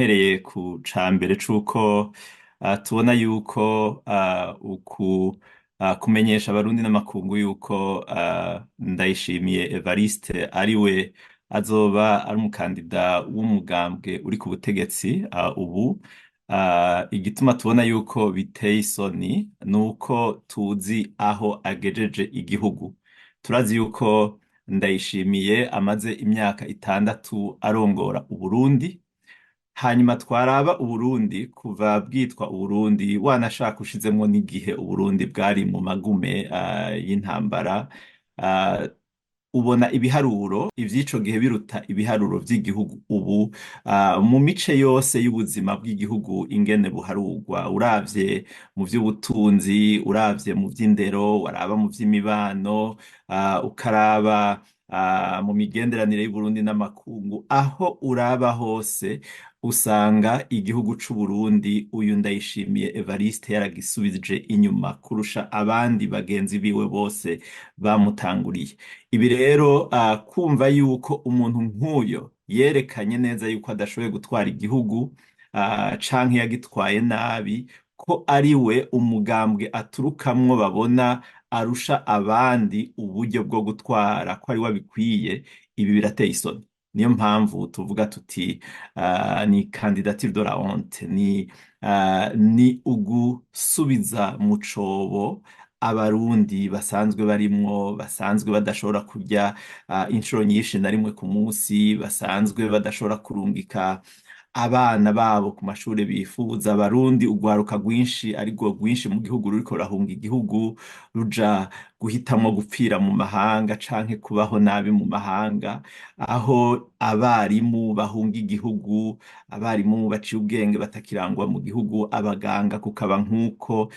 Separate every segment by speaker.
Speaker 1: mpereye ku ca mbere c'uko tubona yuko kumenyesha abarundi n'amakungu yuko Ndayishimiye Evariste ari we azoba ari umukandida w'umugambwe uri ku butegetsi ubu. Igituma tubona yuko biteye isoni ni uko tuzi aho agejeje igihugu. Turazi yuko Ndayishimiye amaze imyaka 6 arongora Uburundi. Hanyuma twaraba Uburundi kuva bwitwa Uburundi, wanashaka ushizemwo n'igihe Uburundi bwari mu magume y'intambara. ah, Ubona ibiharuro ivy'ico gihe biruta ibiharuro vy'igihugu ubu, mu mice yose y'ubuzima bw'igihugu ingene buharurwa, uravye mu vy'ubutunzi, uravye mu vy'indero, waraba mu vy'imibano, ukaraba mu migenderanire y'Uburundi n'amakungu. Aho uraba hose usanga igihugu c'Uburundi uyu Ndayishimiye Evariste yaragisubije inyuma kurusha abandi bagenzi biwe bose bamutanguriye. Ibi rero kumva yuko umuntu nk'uyo yerekanye neza yuko adashoboye gutwara igihugu, canke yagitwaye nabi, ko ari we umugambwe aturukamwo babona arusha abandi uburyo bwo gutwara, ko ari we abikwiye. Ibi birateye isoni. Niyo mpamvu tuvuga tuti ni candidature de la honte, ni ugusubiza mu cobo abarundi basanzwe barimwo, basanzwe badashobora kurya inshuro nyinshi na rimwe ku munsi, basanzwe badashobora kurungika abana babo ku mashuri bifuza. Abarundi urwaruka rwinshi arirwo rwinshi mu gihugu ruriko rurahunga igihugu ruja guhitamwo gupfira mu mahanga canke kubaho nabi mu mahanga, aho abarimu bahunga igihugu, abarimu baciye ubwenge batakirangwa mu gihugu, abaganga kukaba nk'uko.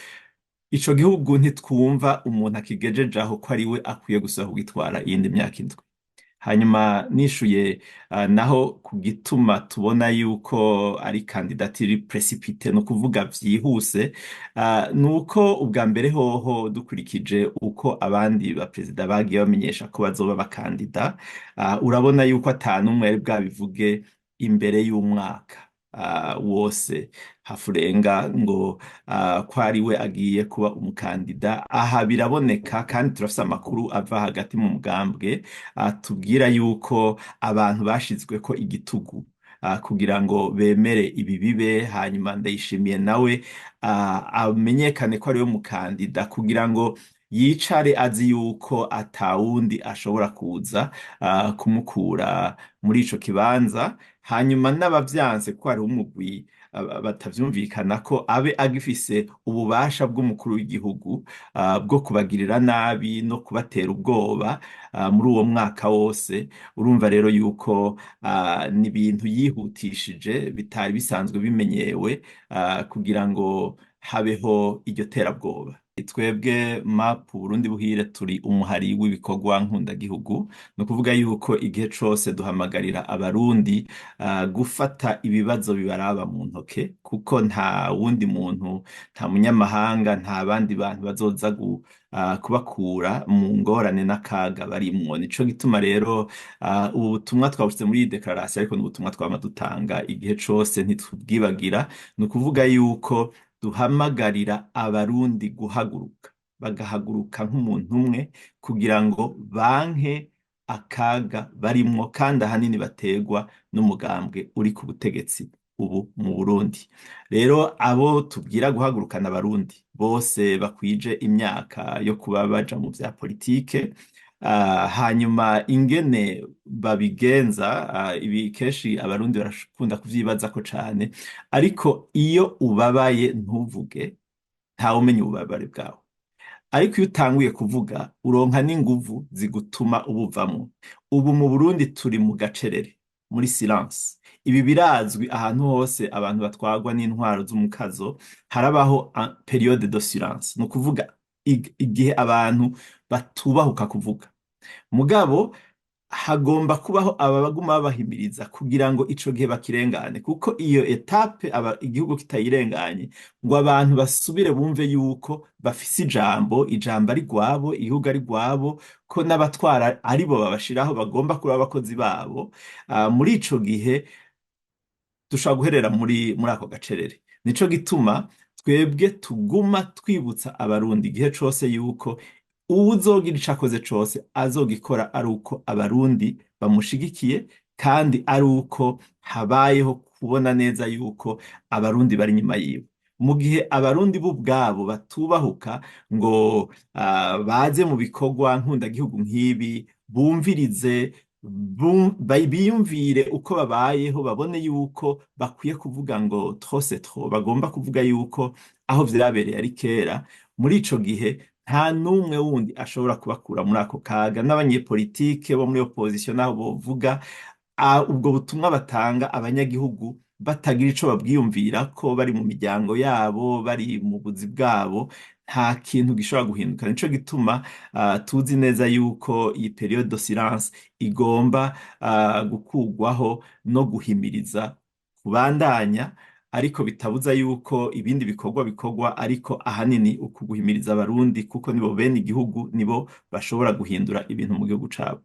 Speaker 1: Ico gihugu ntitwumva umuntu akigejeje aho ko ari we akwiye gusubira kugitwara iyindi myaka 7. Hanyuma nishuye naho ku gituma tubona yuko ari kandidatire précipité, no kuvuga vyihuse, nuko ubwa mbere hoho dukurikije uko abandi baperezida bagiye bamenyesha ko bazoba bakandida, urabona yuko ata n'umwe yari bwabivuge imbere y'umwaka wose hafurenga ngo ko ari we agiye kuba umukandida. Aha biraboneka kandi turafise amakuru ava hagati mu mugambwe tubwira yuko abantu bashizweko igitugu kugira ngo bemere ibi bibe, hanyuma Ndayishimiye nawe amenyekane ko ari we mukandida, kugira ngo yicare azi yuko atawundi ashobora kuza kumukura muri ico kibanza. Hanyuma n'abavyanse ko hariho umugwi batavyumvikana ko abe agifise ububasha bw'umukuru w'igihugu bwo kubagirira nabi no kubatera ubwoba muri uwo mwaka wose. Urumva rero yuko ni ibintu yihutishije bitari bisanzwe bimenyewe, kugira ngo habeho iryo terabwoba. Twebwe MAP Burundi Buhire turi umuhari w'ibikorwa nkundagihugu, ni ukuvuga yuko igihe cose duhamagarira abarundi gufata ibibazo bibaraba mu ntoke, kuko nta wundi muntu, nta munyamahanga, nta bandi bantu bazoza kubakura mu ngorane n'akaga barimwo. Nico gituma rero ubu butumwa twabushize muri iyi declaration, ariko n'ubutumwa twama dutanga igihe cose ntitubwibagira. Ni ukuvuga yuko duhamagarira abarundi guhaguruka, bagahaguruka nk'umuntu umwe, kugira ngo banke akaga barimwo, kandi ahanini bategwa n'umugambwe uri ku butegetsi ubu mu Burundi. Rero abo tubwira guhagurukana abarundi bose bakwije imyaka yo kuba baja mu vya politike. Hanyuma ingene babigenza, ibi kenshi abarundi barakunda kuvyibazako cane, ariko iyo ubabaye ntuvuge ntawumenya ububabare bwawe, ariko iyo utanguye kuvuga uronka n'inguvu zigutuma ubuvamwo. Ubu mu Burundi turi mu gacerere, muri silence. Ibi birazwi ahantu hose abantu batwagwa n'intwaro z'umukazo, harabaho periode de silence, ni ukuvuga igihe abantu batubahuka kuvuga. Mugabo hagomba kubaho abaguma babahimiriza kugira ngo ico gihe bakirengane, kuko iyo etape igihugu kitayirenganye ngo abantu basubire bumve yuko bafise ijambo ari rwabo, igihugu ari rwabo, ko n'abatwara aribo babashiraho bagomba kuba abakozi babo. Muri ico gihe dushobora guherera muri ako gacerere. Nico gituma twebwe tuguma twibutsa abarundi igihe cose yuko uwuzogira ico akoze cose azogikora ari uko abarundi bamushigikiye, kandi ari uko habayeho kubona neza yuko abarundi bari inyuma yiwe. Mu gihe abarundi bo ubwabo batubahuka ngo baze mu bikorwa nkundagihugu nk'ibi, bumvirize biyumvire uko babayeho, babone yuko bakwiye kuvuga ngo trop c'est trop, bagomba kuvuga yuko aho vyabereye ari kera, muri ico gihe nta n'umwe wundi ashobora kubakura muri ako kaga. N'abanyepolitike bo muri opposition naho bovuga ubwo butumwa batanga, abanyagihugu batagira ico babwiyumvira ko, bari mu miryango yabo, bari mu buzi bwabo, nta kintu gishobora guhinduka. Nico gituma tuzi neza yuko iyi periode de silence igomba gukurwaho no guhimiriza kubandanya, ariko bitabuza yuko ibindi bikorwa, ariko ahanini uku guhimiriza abarundi, kuko nibo bene igihugu, nibo bashobora guhindura ibintu mu gihugu cabo.